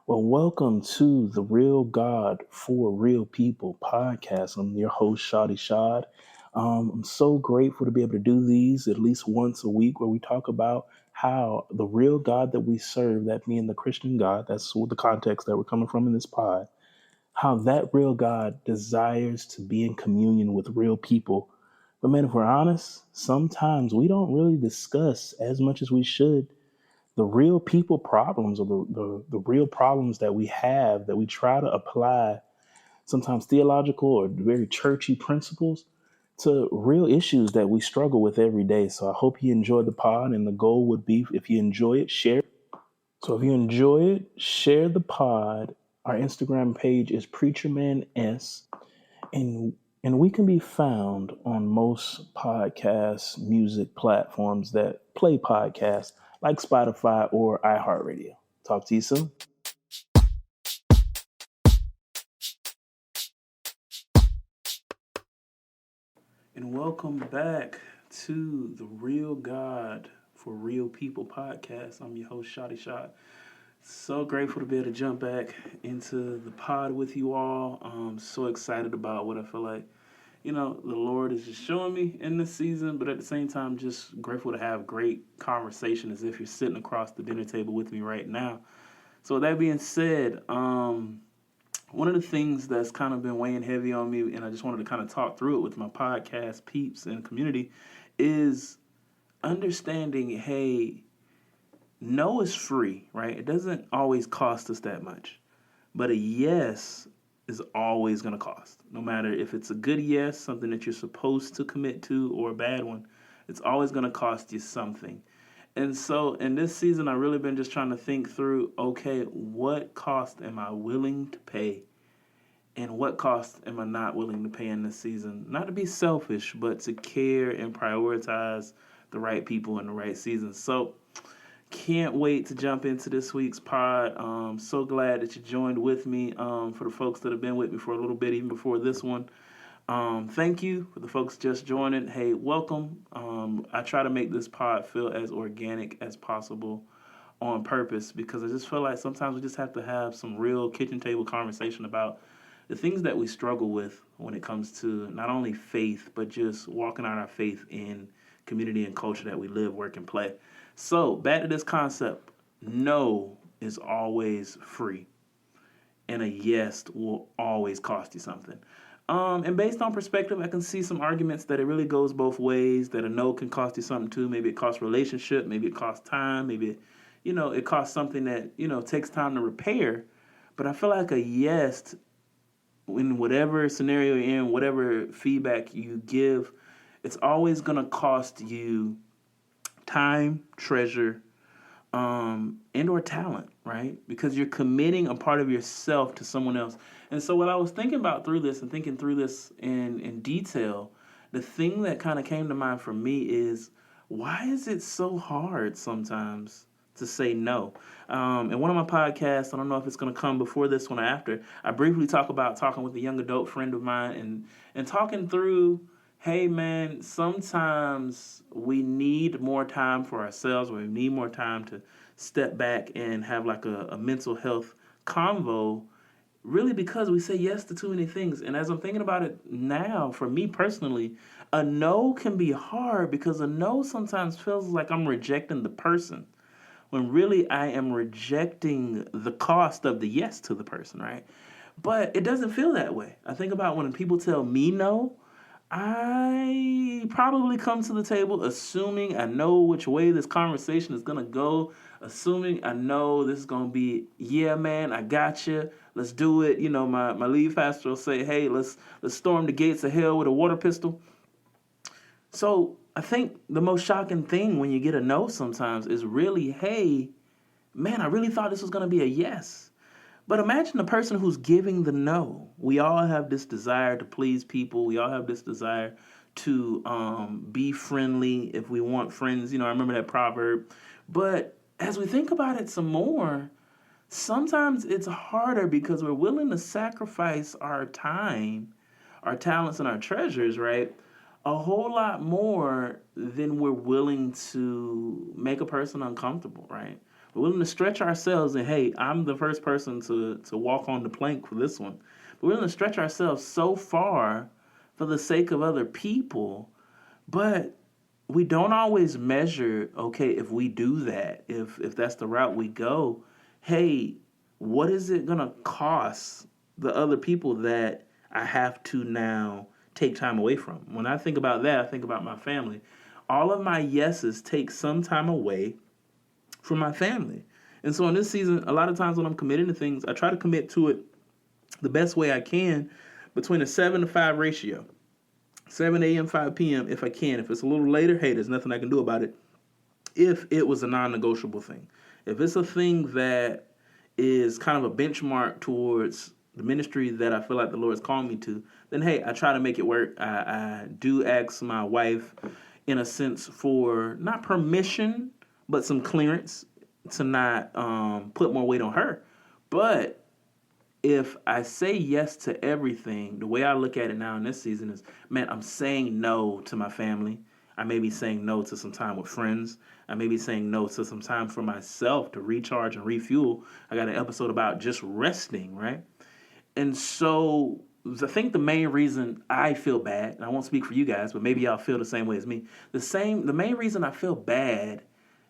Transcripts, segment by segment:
Well, welcome to the Real God for Real People podcast. I'm your host, Shadi Shad. I'm so grateful to be able to do these at least once a week where we talk about how the real God that we serve, that being the Christian God, that's the context that we're coming from in this pod, how that real God desires to be in communion with real people. But man, if we're honest, sometimes we don't really discuss as much as we should the real people problems or the real problems that we have that we try to apply sometimes theological or very churchy principles to real issues that we struggle with every day. So I hope you enjoyed the pod, and the goal would be if you enjoy it, share it. So if you enjoy it, share the pod. Our Instagram page is PreachermanS, and we can be found on most podcast music platforms that play podcasts like Spotify or iHeartRadio. Talk to you soon. And welcome back to the Real God for Real People podcast. I'm your host, Shotty Shot. So grateful to be able to jump back into the pod with you all. I'm so excited about what I feel like the Lord is just showing me in this season, but at the same time, just grateful to have great conversation as if you're sitting across the dinner table with me right now. So with that being said, one of the things that's kind of been weighing heavy on me, and I just wanted to kind of talk through it with my podcast peeps and community, is understanding, hey, no is free, right? It doesn't always cost us that much. But a yes is always going to cost. No matter if it's a good yes, something that you're supposed to commit to, or a bad one, it's always going to cost you something. And so in this season, I've really been just trying to think through, okay, what cost am I willing to pay? And what cost am I not willing to pay in this season? Not to be selfish, but to care and prioritize the right people in the right season. So can't wait to jump into this week's pod. So glad that you joined with me. For the folks that have been with me for a little bit, even before this one, thank you. For the folks just joining, hey, welcome. I try to make this pod feel as organic as possible on purpose because I just feel like sometimes we just have to have some real kitchen table conversation about the things that we struggle with when it comes to not only faith, but just walking out our faith in community and culture that we live, work, and play. So, back to this concept, no is always free, and a yes will always cost you something. And based on perspective, I can see some arguments that it really goes both ways, that a no can cost you something too. Maybe it costs relationship, maybe it costs time, maybe, it costs something that, takes time to repair. But I feel like a yes, in whatever scenario you're in, whatever feedback you give, it's always going to cost you time, treasure, and or talent, right? Because you're committing a part of yourself to someone else. And so what I was thinking about through this and thinking through this in detail, the thing that kind of came to mind for me is why is it so hard sometimes to say no? In one of my podcasts, I don't know if it's going to come before this one or after, I briefly talk about talking with a young adult friend of mine and talking through, hey man, sometimes we need more time for ourselves, or we need more time to step back and have like a mental health convo, really because we say yes to too many things. And as I'm thinking about it now, for me personally, a no can be hard because a no sometimes feels like I'm rejecting the person when really I am rejecting the cost of the yes to the person, right? But it doesn't feel that way. I think about when people tell me no, I probably come to the table assuming I know which way this conversation is going to go, assuming I know this is going to be, yeah, man, I got you. Let's do it. My lead pastor will say, hey, let's storm the gates of hell with a water pistol. So I think the most shocking thing when you get a no sometimes is really, hey, man, I really thought this was going to be a yes. But imagine the person who's giving the no. We all have this desire to please people. We all have this desire to be friendly if we want friends. I remember that proverb. But as we think about it some more, sometimes it's harder because we're willing to sacrifice our time, our talents, and our treasures, right? A whole lot more than we're willing to make a person uncomfortable, right? We're willing to stretch ourselves, and hey, I'm the first person to walk on the plank for this one. We're willing to stretch ourselves so far for the sake of other people, but we don't always measure, okay, if we do that, if that's the route we go, hey, what is it gonna cost the other people that I have to now take time away from? When I think about that, I think about my family. All of my yeses take some time away from my family. And so in this season, a lot of times when I'm committing to things, I try to commit to it the best way I can between a 7-to-5 ratio. 7 a.m., 5 p.m. if I can. If it's a little later, hey, there's nothing I can do about it. If it was a non-negotiable thing. If it's a thing that is kind of a benchmark towards the ministry that I feel like the Lord's calling me to, then hey, I try to make it work. I do ask my wife, in a sense, for not permission, but some clearance to not put more weight on her. But if I say yes to everything, the way I look at it now in this season is, man, I'm saying no to my family. I may be saying no to some time with friends. I may be saying no to some time for myself to recharge and refuel. I got an episode about just resting, right? And so I think the main reason I feel bad, and I won't speak for you guys, but maybe y'all feel the same way as me. The main reason I feel bad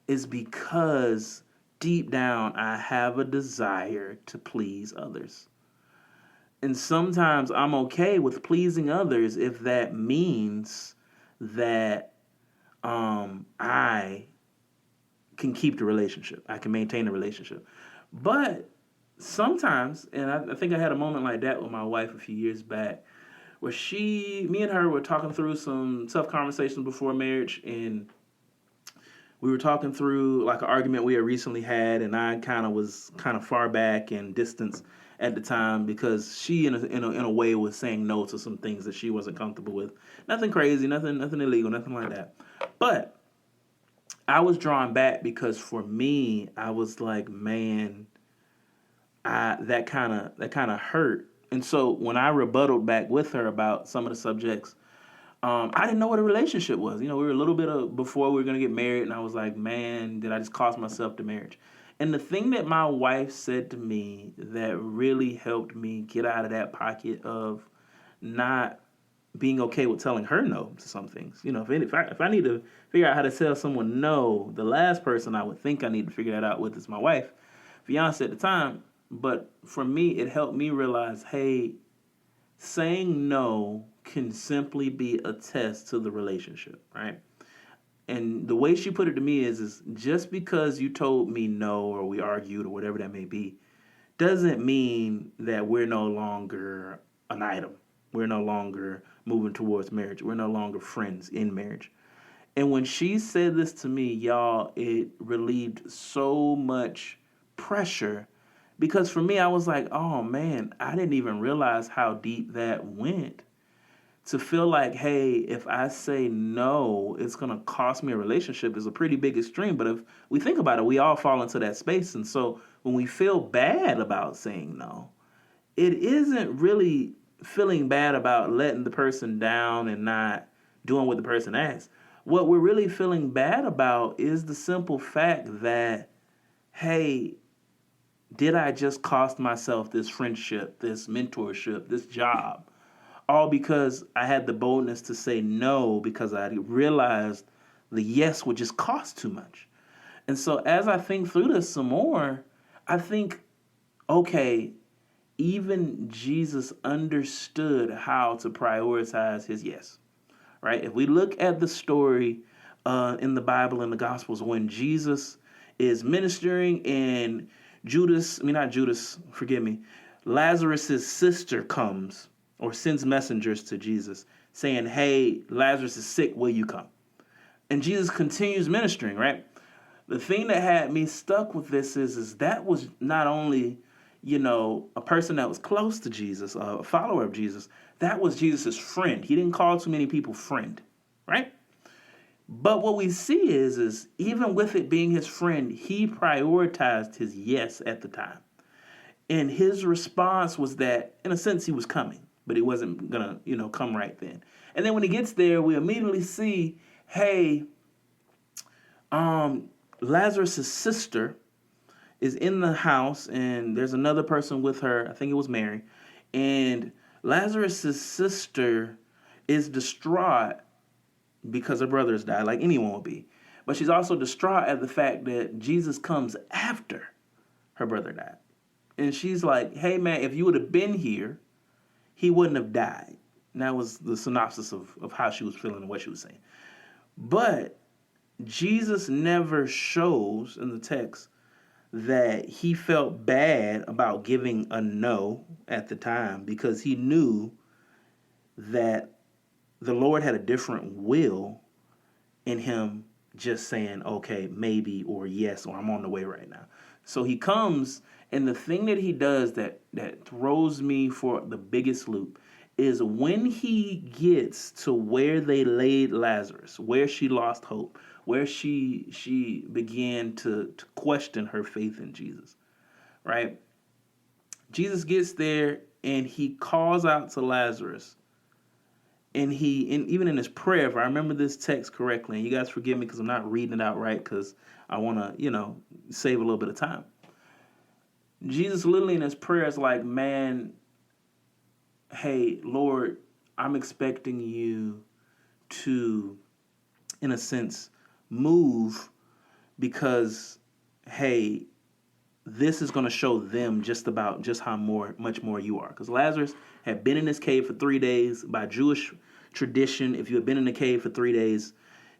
is because deep down, I have a desire to please others. And sometimes I'm okay with pleasing others if that means that I can keep the relationship. I can maintain the relationship. But sometimes, and I think I had a moment like that with my wife a few years back, where me and her were talking through some tough conversations before marriage, and we were talking through like an argument we had recently had, and I was far back and distance at the time because she in a way was saying no to some things that she wasn't comfortable with. Nothing crazy, nothing illegal, nothing like that. But I was drawn back because for me, I was like, man, that kind of hurt. And so when I rebutted back with her about some of the subjects, I didn't know what a relationship was. We were a little bit before we were going to get married, and I was like, man, did I just cost myself the marriage? And the thing that my wife said to me that really helped me get out of that pocket of not being okay with telling her no to some things. If I need to figure out how to tell someone no, the last person I would think I need to figure that out with is my wife, fiance at the time. But for me, it helped me realize, hey, saying no can simply be a test to the relationship, right? And the way she put it to me is just because you told me no or we argued or whatever that may be, doesn't mean that we're no longer an item. We're no longer moving towards marriage. We're no longer friends in marriage. And when she said this to me, y'all, it relieved so much pressure because for me, I was like, oh man, I didn't even realize how deep that went. To feel like, hey, if I say no, it's going to cost me a relationship is a pretty big extreme. But if we think about it, we all fall into that space. And so when we feel bad about saying no, it isn't really feeling bad about letting the person down and not doing what the person asks. What we're really feeling bad about is the simple fact that, hey, did I just cost myself this friendship, this mentorship, this job? All because I had the boldness to say no because I realized the yes would just cost too much. And so as I think through this some more, I think, okay, even Jesus understood how to prioritize his yes, right? If we look at the story in the Bible and the Gospels when Jesus is ministering and Lazarus' sister comes or sends messengers to Jesus saying, hey, Lazarus is sick, will you come? And Jesus continues ministering, right? The thing that had me stuck with this is that was not only, a person that was close to Jesus, a follower of Jesus, that was Jesus' friend. He didn't call too many people friend, right? But what we see is even with it being his friend, he prioritized his yes at the time. And his response was that, in a sense, he was coming, but he wasn't going to, come right then. And then when he gets there, we immediately see, hey, Lazarus' sister is in the house, and there's another person with her. I think it was Mary. And Lazarus' sister is distraught because her brother has died, like anyone would be. But she's also distraught at the fact that Jesus comes after her brother died. And she's like, hey, man, if you would have been here, he wouldn't have died. And that was the synopsis of how she was feeling and what she was saying. But Jesus never shows in the text that he felt bad about giving a no at the time, because he knew that the Lord had a different will in him just saying, okay, maybe, or yes, or I'm on the way right now. So he comes, and the thing that he does that throws me for the biggest loop is when he gets to where they laid Lazarus, where she lost hope, where she began to question her faith in Jesus, right? Jesus gets there and he calls out to Lazarus. And even in his prayer, if I remember this text correctly, and you guys forgive me because I'm not reading it out right because I want to, save a little bit of time. Jesus literally in his prayer is like, man, hey, Lord, I'm expecting you to, in a sense, move because, hey, this is going to show them just how much more you are. Because Lazarus had been in this cave for 3 days. By Jewish tradition, if you had been in the cave for 3 days,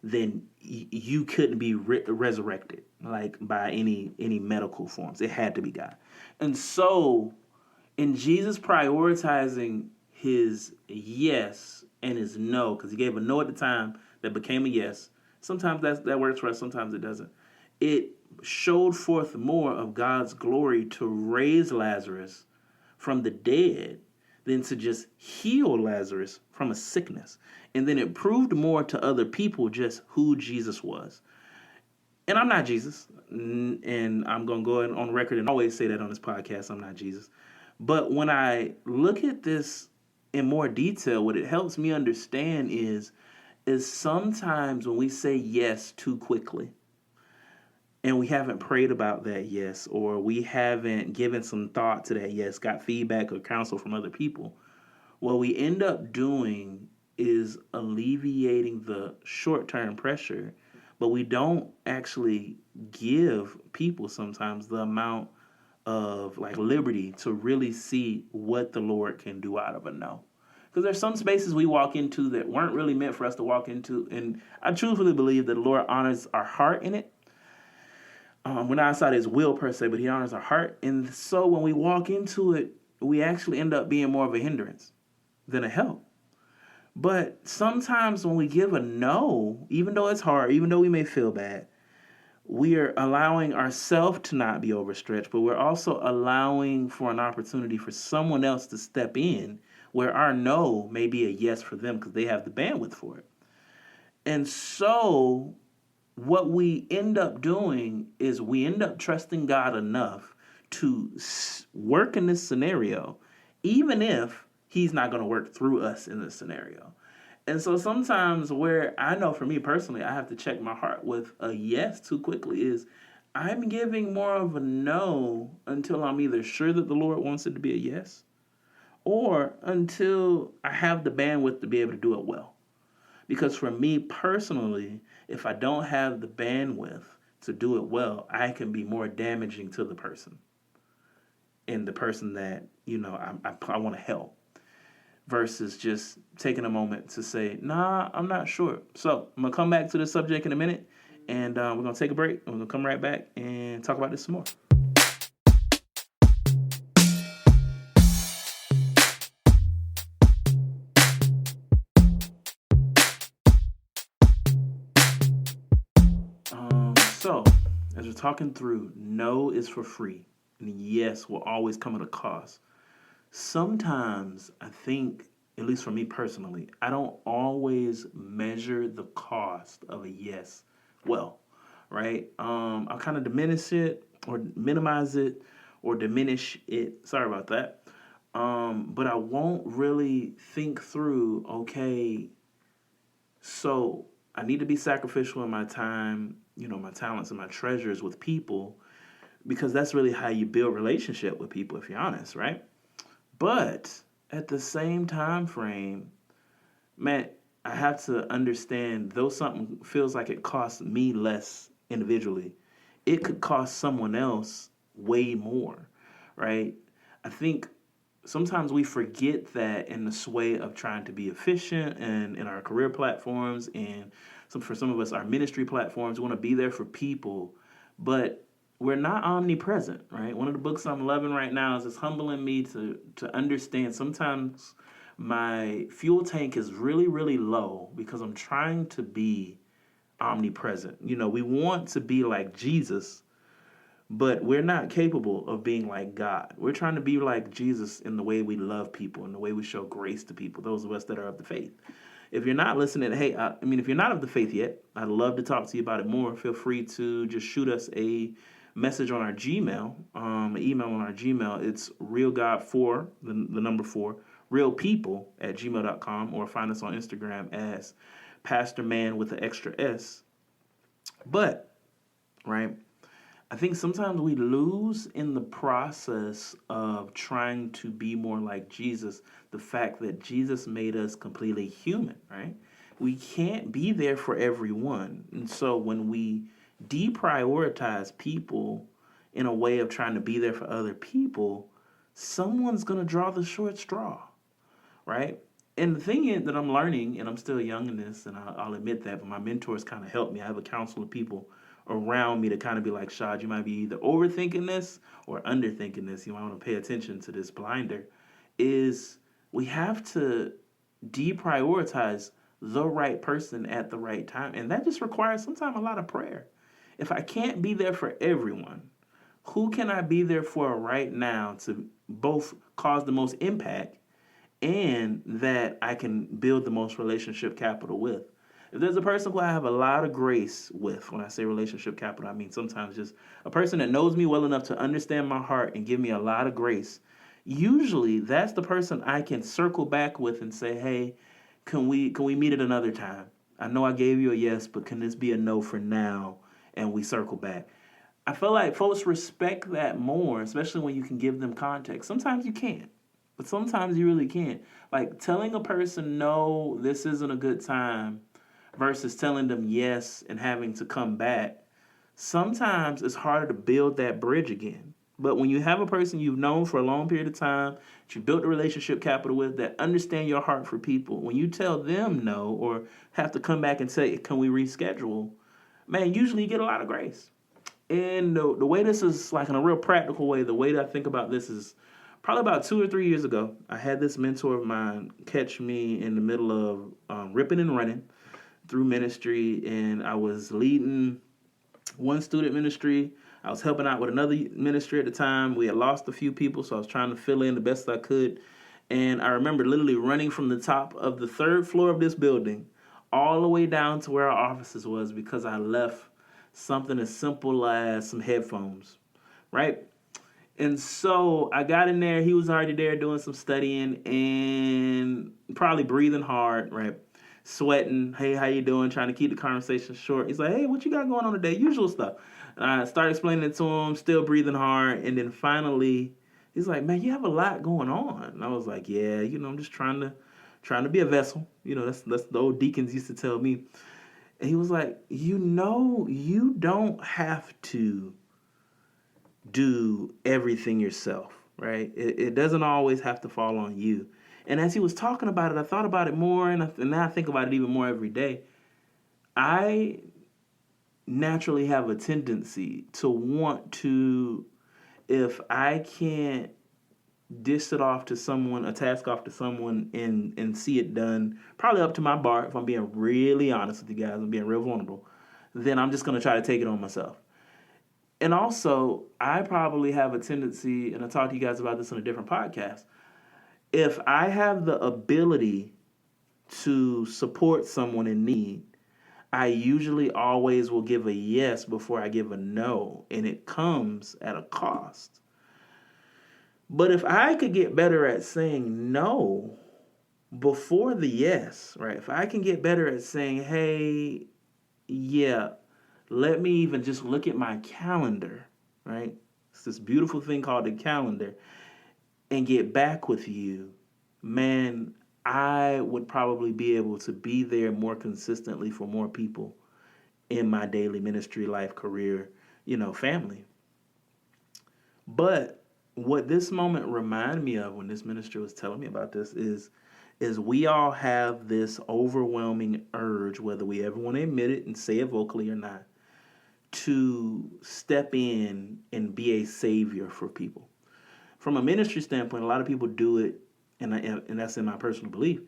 then you couldn't be resurrected, like by any medical forms. It had to be God. And so, in Jesus prioritizing his yes and his no, because he gave a no at the time that became a yes. Sometimes that works for us, sometimes it doesn't. It showed forth more of God's glory to raise Lazarus from the dead than to just heal Lazarus from a sickness. And then it proved more to other people just who Jesus was. And I'm not Jesus. And I'm going to go on record and always say that on this podcast, I'm not Jesus. But when I look at this in more detail, what it helps me understand is sometimes when we say yes too quickly, and we haven't prayed about that yes, or we haven't given some thought to that yes, got feedback or counsel from other people, what we end up doing is alleviating the short-term pressure, but we don't actually give people sometimes the amount of liberty to really see what the Lord can do out of a no. Because there's some spaces we walk into that weren't really meant for us to walk into, and I truthfully believe that the Lord honors our heart in it. We're not outside his will per se, but he honors our heart. And so when we walk into it, we actually end up being more of a hindrance than a help. But sometimes when we give a no, even though it's hard, even though we may feel bad, we are allowing ourselves to not be overstretched, but we're also allowing for an opportunity for someone else to step in where our no may be a yes for them because they have the bandwidth for it. And so what we end up doing is we end up trusting God enough to work in this scenario, even if he's not going to work through us in this scenario. And so sometimes where I know for me personally, I have to check my heart with a yes too quickly is I'm giving more of a no until I'm either sure that the Lord wants it to be a yes or until I have the bandwidth to be able to do it well. Because for me personally, if I don't have the bandwidth to do it well, I can be more damaging to the person and the person that, I want to help versus just taking a moment to say, nah, I'm not sure. So I'm going to come back to this subject in a minute and we're going to take a break and we're going to come right back and talk about this some more. So, as we're talking through, no is for free, and yes will always come at a cost. Sometimes, I think, at least for me personally, I don't always measure the cost of a yes well, right? I'll kind of diminish it or minimize it or diminish it. Sorry about that. But I won't really think through, okay, so I need to be sacrificial in my time, my talents and my treasures with people because that's really how you build relationship with people, if you're honest, right? But at the same time frame, man, I have to understand, though something feels like it costs me less individually, it could cost someone else way more, right? I think sometimes we forget that in the sway of trying to be efficient and in our career platforms, and for some of us, our ministry platforms. We want to be there for people, but we're not omnipresent, right? One of the books I'm loving right now is it's humbling me to understand sometimes my fuel tank is really, really low because I'm trying to be omnipresent. We want to be like Jesus, but we're not capable of being like God. We're trying to be like Jesus in the way we love people, in the way we show grace to people, those of us that are of the faith. If you're not listening, hey, if you're not of the faith yet, I'd love to talk to you about it more. Feel free to just shoot us a message on our Gmail, an email on our Gmail. It's realgod4, the number 4, realpeople@gmail.com, or find us on Instagram as pastorman with an extra S. But, right, I think sometimes we lose in the process of trying to be more like Jesus the fact that Jesus made us completely human, right? We can't be there for everyone. And so when we deprioritize people in a way of trying to be there for other people, someone's going to draw the short straw, right? And the thing is that I'm learning, and I'm still young in this, and I'll admit that, but my mentors kind of helped me. I have a council of people around me to kind of be like, Shad, you might be either overthinking this or underthinking this. You might want to pay attention to this blinder. Is we have to deprioritize the right person at the right time. And that just requires sometimes a lot of prayer. If I can't be there for everyone, who can I be there for right now to both cause the most impact and that I can build the most relationship capital with? If there's a person who I have a lot of grace with, when I say relationship capital, I mean sometimes just a person that knows me well enough to understand my heart and give me a lot of grace. Usually that's the person I can circle back with and say, hey, can we meet at another time? I know I gave you a yes, but can this be a no for now? And we circle back. I feel like folks respect that more, especially when you can give them context. Sometimes you can't, but sometimes you really can't. Like telling a person, no, this isn't a good time, versus telling them yes and having to come back, sometimes it's harder to build that bridge again. But when you have a person you've known for a long period of time, that you built a relationship capital with, that understand your heart for people, when you tell them no or have to come back and say, can we reschedule, man, usually you get a lot of grace. And the way this is, like in a real practical way, the way that I think about this is probably about 2 or 3 years ago, I had this mentor of mine catch me in the middle of ripping and running through ministry, and I was leading one student ministry. I was helping out with another ministry at the time. We had lost a few people, so I was trying to fill in the best I could. And I remember literally running from the top of the 3rd floor of this building all the way down to where our offices was because I left something as simple as some headphones, right? And so I got in there. He was already there doing some studying and probably breathing hard, right? Sweating. Hey, how you doing? Trying to keep the conversation short. He's like, hey, what you got going on today? Usual stuff. And I started explaining it to him, still breathing hard. And then finally, he's like, man, you have a lot going on. And I was like, yeah, I'm just trying to be a vessel. That's the old deacons used to tell me. And he was like, you don't have to do everything yourself, right? It doesn't always have to fall on you. And as he was talking about it, I thought about it more, and now I think about it even more every day. I naturally have a tendency to want to, if I can't dish it off to someone, a task off to someone, and see it done, probably up to my bar, if I'm being really honest with you guys, I'm being real vulnerable, then I'm just going to try to take it on myself. And also, I probably have a tendency, and I talked to you guys about this in a different podcast, if I have the ability to support someone in need, I usually always will give a yes before I give a no, and it comes at a cost. But if I could get better at saying no before the yes, right? If I can get better at saying, hey, yeah, let me even just look at my calendar, right? It's this beautiful thing called the calendar, and get back with you, man, I would probably be able to be there more consistently for more people in my daily ministry, life, career, family. But what this moment reminded me of when this minister was telling me about this is we all have this overwhelming urge, whether we ever want to admit it and say it vocally or not, to step in and be a savior for people. From a ministry standpoint, a lot of people do it, and that's in my personal belief.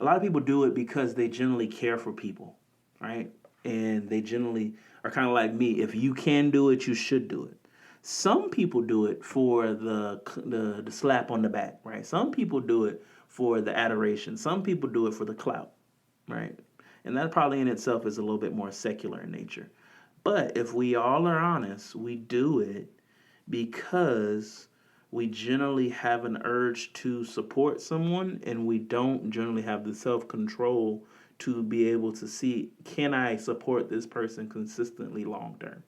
A lot of people do it because they generally care for people, right? And they generally are kind of like me. If you can do it, you should do it. Some people do it for the slap on the back, right? Some people do it for the adoration. Some people do it for the clout, right? And that probably in itself is a little bit more secular in nature. But if we all are honest, we do it because we generally have an urge to support someone, and we don't generally have the self-control to be able to see, can I support this person consistently long term?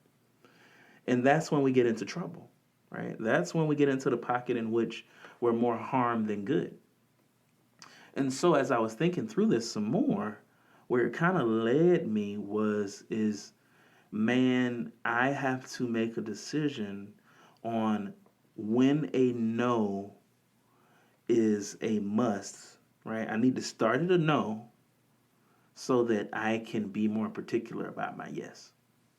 And that's when we get into trouble, right? That's when we get into the pocket in which we're more harm than good. And so as I was thinking through this some more, where it kind of led me is, man, I have to make a decision on when a no is a must, right? I need to start at a no so that I can be more particular about my yes,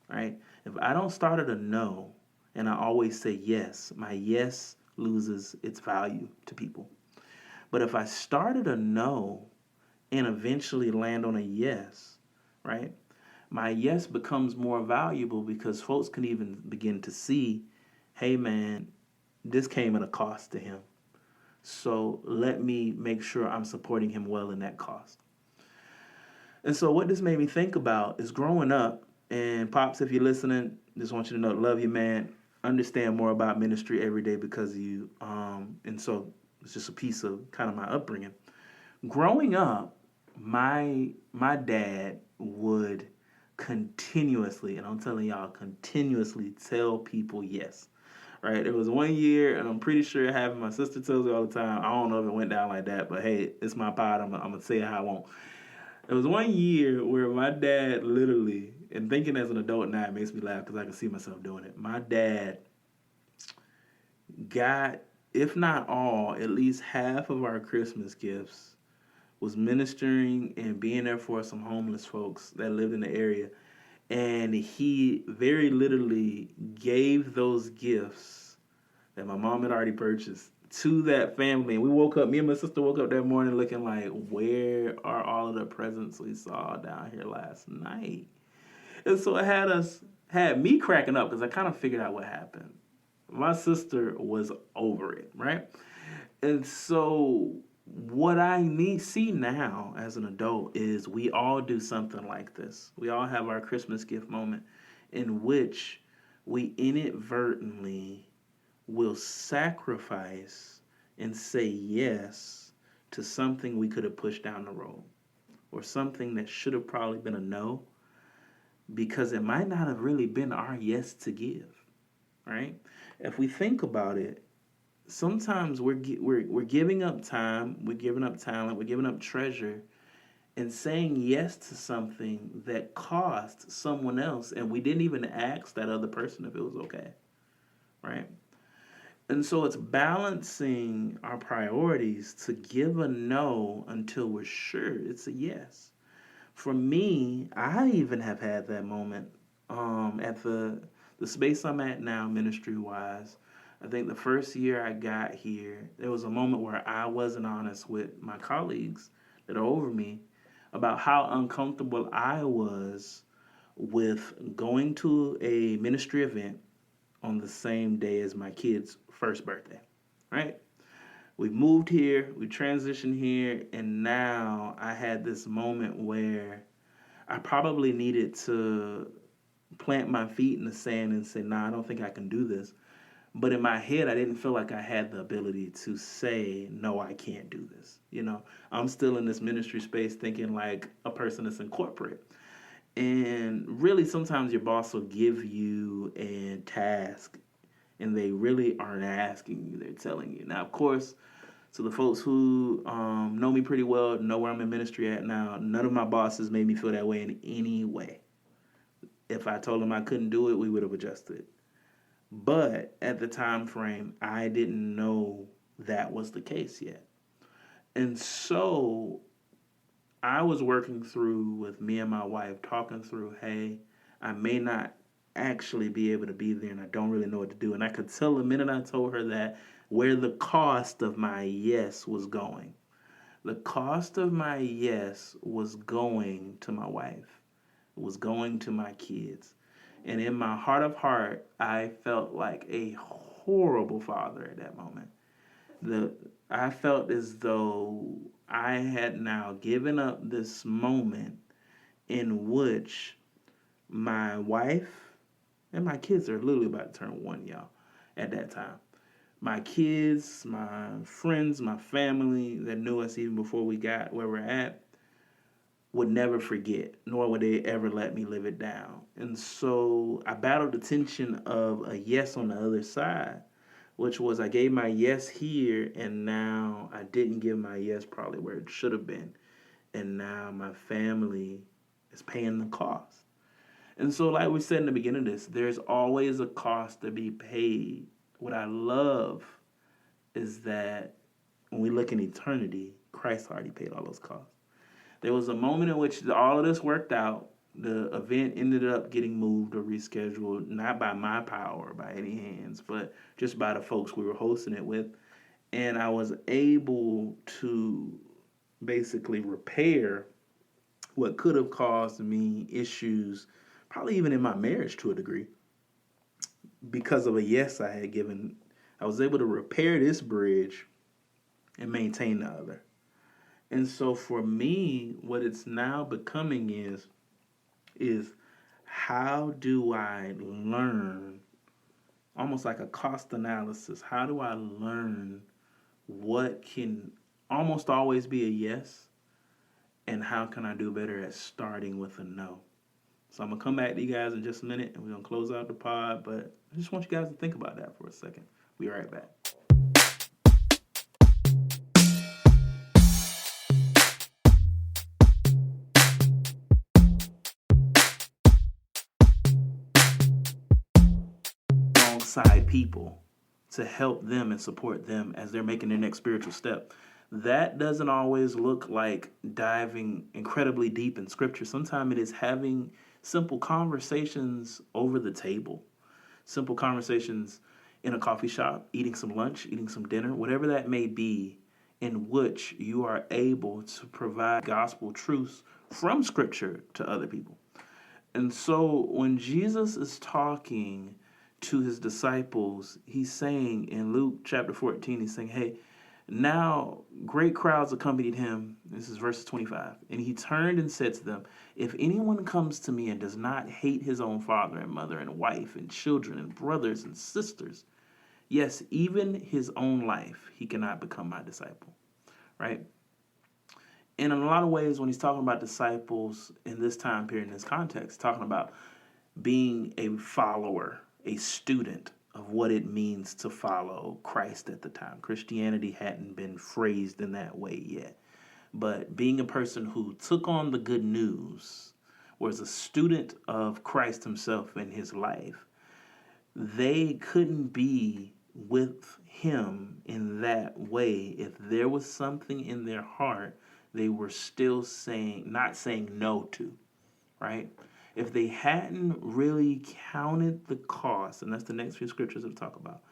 right? If I don't start at a no and I always say yes, my yes loses its value to people. But if I start at a no and eventually land on a yes, right? My yes becomes more valuable because folks can even begin to see, hey man, this came at a cost to him. So let me make sure I'm supporting him well in that cost. And so what this made me think about is growing up, and Pops, if you're listening, just want you to know, love you, man. Understand more about ministry every day because of you. And so it's just a piece of kind of my upbringing. Growing up, my dad would continuously, and I'm telling y'all, continuously tell people yes. Right? It was one year, and I'm pretty sure it happened. My sister tells me all the time. I don't know if it went down like that, but hey, it's my pod. I'm gonna say it how I want. It was one year where my dad literally, and thinking as an adult now, it makes me laugh because I can see myself doing it. My dad got, if not all, at least half of our Christmas gifts was ministering and being there for some homeless folks that lived in the area. And he very literally gave those gifts that my mom had already purchased to that family. And we woke up, me and my sister woke up that morning looking like, where are all of the presents we saw down here last night? And so it had me cracking up because I kind of figured out what happened. My sister was over it, right? And so what I see now as an adult is we all do something like this. We all have our Christmas gift moment in which we inadvertently will sacrifice and say yes to something we could have pushed down the road or something that should have probably been a no because it might not have really been our yes to give, right? If we think about it, sometimes we're giving up time, we're giving up talent, we're giving up treasure, and saying yes to something that cost someone else, and we didn't even ask that other person if it was okay, right? And so it's balancing our priorities to give a no until we're sure it's a yes. For me, I even have had that moment at the space I'm at now, ministry wise. I think the first year I got here, there was a moment where I wasn't honest with my colleagues that are over me about how uncomfortable I was with going to a ministry event on the same day as my kid's first birthday, right? We moved here, we transitioned here, and now I had this moment where I probably needed to plant my feet in the sand and say, nah, I don't think I can do this. But in my head, I didn't feel like I had the ability to say, no, I can't do this. I'm still in this ministry space thinking like a person that's in corporate. And really, sometimes your boss will give you a task and they really aren't asking you, they're telling you. Now, of course, to the folks who know me pretty well, know where I'm in ministry at now, none of my bosses made me feel that way in any way. If I told them I couldn't do it, we would have adjusted. But at the time frame, I didn't know that was the case yet. And so I was working through with me and my wife, talking through, hey, I may not actually be able to be there and I don't really know what to do. And I could tell the minute I told her that where the cost of my yes was going. The cost of my yes was going to my wife, it was going to my kids. And in my heart of heart, I felt like a horrible father at that moment. The I felt as though I had now given up this moment in which my wife and my kids are literally about to turn one, y'all, at that time. My kids, my friends, my family that knew us even before we got where we're at would never forget, nor would they ever let me live it down. And so I battled the tension of a yes on the other side, which was I gave my yes here, and now I didn't give my yes probably where it should have been. And now my family is paying the cost. And so, like we said in the beginning of this, there's always a cost to be paid. What I love is that when we look in eternity, Christ already paid all those costs. There was a moment in which all of this worked out. The event ended up getting moved or rescheduled, not by my power by any hands, but just by the folks we were hosting it with. And I was able to basically repair what could have caused me issues, probably even in my marriage to a degree, because of a yes I had given. I was able to repair this bridge and maintain the other. And so for me, what it's now becoming is how do I learn, almost like a cost analysis, how do I learn what can almost always be a yes, and how can I do better at starting with a no? So I'm gonna come back to you guys in just a minute, and we're gonna close out the pod. But I just want you guys to think about that for a second. Be right back. Alongside people to help them and support them as they're making their next spiritual step. That doesn't always look like diving incredibly deep in scripture. Sometimes it is having simple conversations over the table, simple conversations in a coffee shop, eating some lunch, eating some dinner, whatever that may be, in which you are able to provide gospel truths from scripture to other people. And so when Jesus is talking to his disciples, he's saying in Luke chapter 14, he's saying, hey, now great crowds accompanied him. This is verse 25. And he turned and said to them, if anyone comes to me and does not hate his own father and mother and wife and children and brothers and sisters, yes, even his own life, he cannot become my disciple. Right? And in a lot of ways, when he's talking about disciples in this time period, in this context, talking about being a follower, a student of what it means to follow Christ at the time. Christianity hadn't been phrased in that way yet. But being a person who took on the good news, was a student of Christ himself in his life, they couldn't be with him in that way if there was something in their heart they were still not saying no to, right? If they hadn't really counted the cost, and that's the next few scriptures we'll talk about,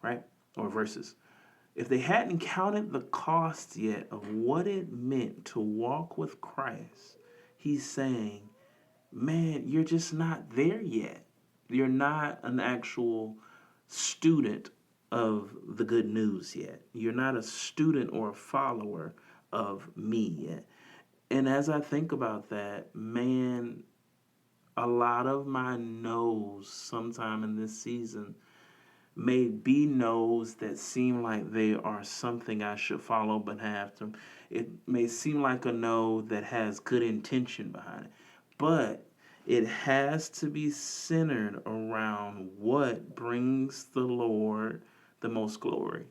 right? Or verses. If they hadn't counted the cost yet of what it meant to walk with Christ, he's saying, man, you're just not there yet. You're not an actual student of the good news yet. You're not a student or a follower of me yet. And as I think about that, man, a lot of my no's sometime in this season may be no's that seem like they are something I should follow but have to. It may seem like a no that has good intention behind it. But It has to be centered around what brings the Lord the most glory.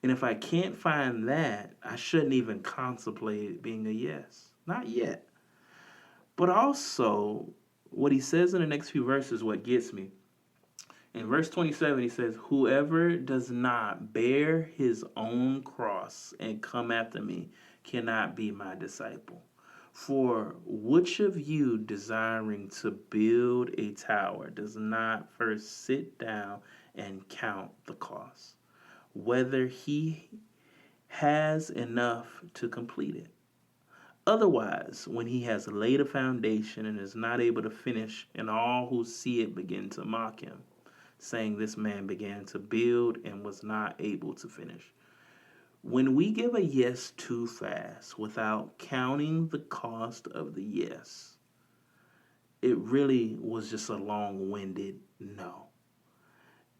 And if I can't find that, I shouldn't even contemplate it being a yes. Not yet. But also, what he says in the next few verses is what gets me. In verse 27, he says, "Whoever does not bear his own cross and come after me cannot be my disciple. For which of you desiring to build a tower does not first sit down and count the cost, whether he has enough to complete it? Otherwise, when he has laid a foundation and is not able to finish, and all who see it begin to mock him, saying, 'This man began to build and was not able to finish.'" When we give a yes too fast without counting the cost of the yes, it really was just a long-winded no.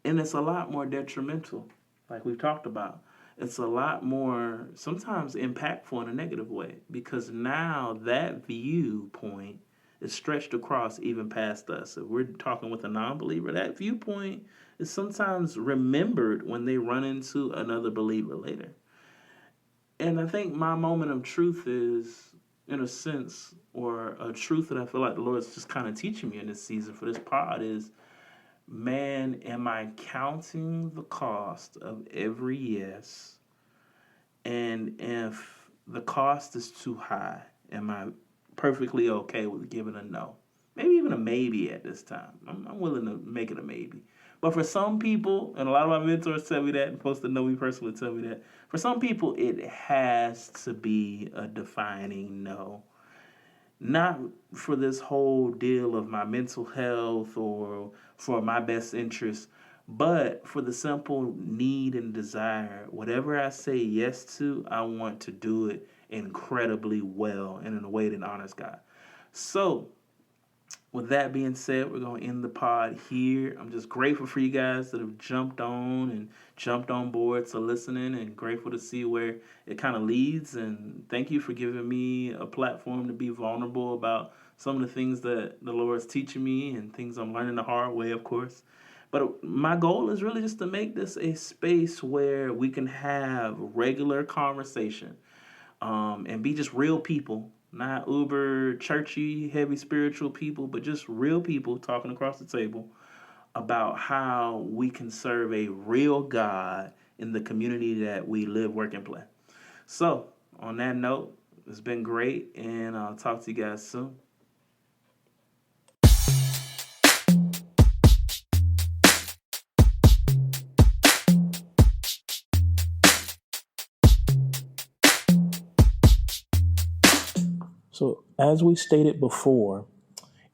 And it's a lot more detrimental, like we've talked about. It's a lot more sometimes impactful in a negative way, because now that viewpoint is stretched across even past us. If we're talking with a non-believer, that viewpoint is sometimes remembered when they run into another believer later. And I think my moment of truth is, in a sense, or a truth that I feel like the Lord's just kind of teaching me in this season for this pod is, man, am I counting the cost of every yes? And if the cost is too high, am I perfectly okay with giving a no? Maybe even a maybe at this time. I'm willing to make it a maybe. But for some people, and a lot of my mentors tell me that, and folks that know me personally tell me that, for some people, it has to be a defining no. Not for this whole deal of my mental health or for my best interest, but for the simple need and desire. Whatever I say yes to, I want to do it incredibly well and in a way that honors God. So, with that being said, we're going to end the pod here. I'm just grateful for you guys that have jumped on board to listening, and grateful to see where it kind of leads. And thank you for giving me a platform to be vulnerable about some of the things that the Lord's teaching me and things I'm learning the hard way, of course. But my goal is really just to make this a space where we can have regular conversation, and be just real people, not uber churchy, heavy spiritual people, but just real people talking across the table about how we can serve a real God in the community that we live, work, and play. So, on that note, it's been great, and I'll talk to you guys soon. So, as we stated before,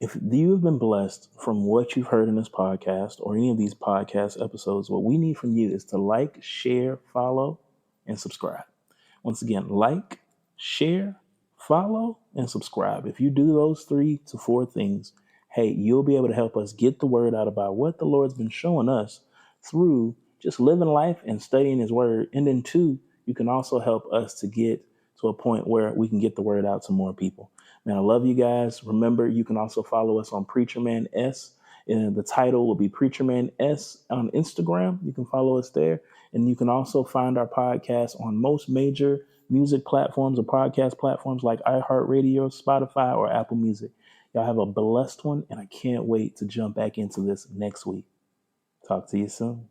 if you have been blessed from what you've heard in this podcast or any of these podcast episodes, what we need from you is to like, share, follow, and subscribe. Once again, like, share, follow, and subscribe. If you do those 3 to 4 things, hey, you'll be able to help us get the word out about what the Lord's been showing us through just living life and studying his word. And then 2, you can also help us to get to a point where we can get the word out to more people. Man, I love you guys. Remember, you can also follow us on Preacher Man S. And the title will be Preacher Man S on Instagram. You can follow us there. And you can also find our podcast on most major music platforms or podcast platforms like iHeartRadio, Spotify, or Apple Music. Y'all have a blessed one, and I can't wait to jump back into this next week. Talk to you soon.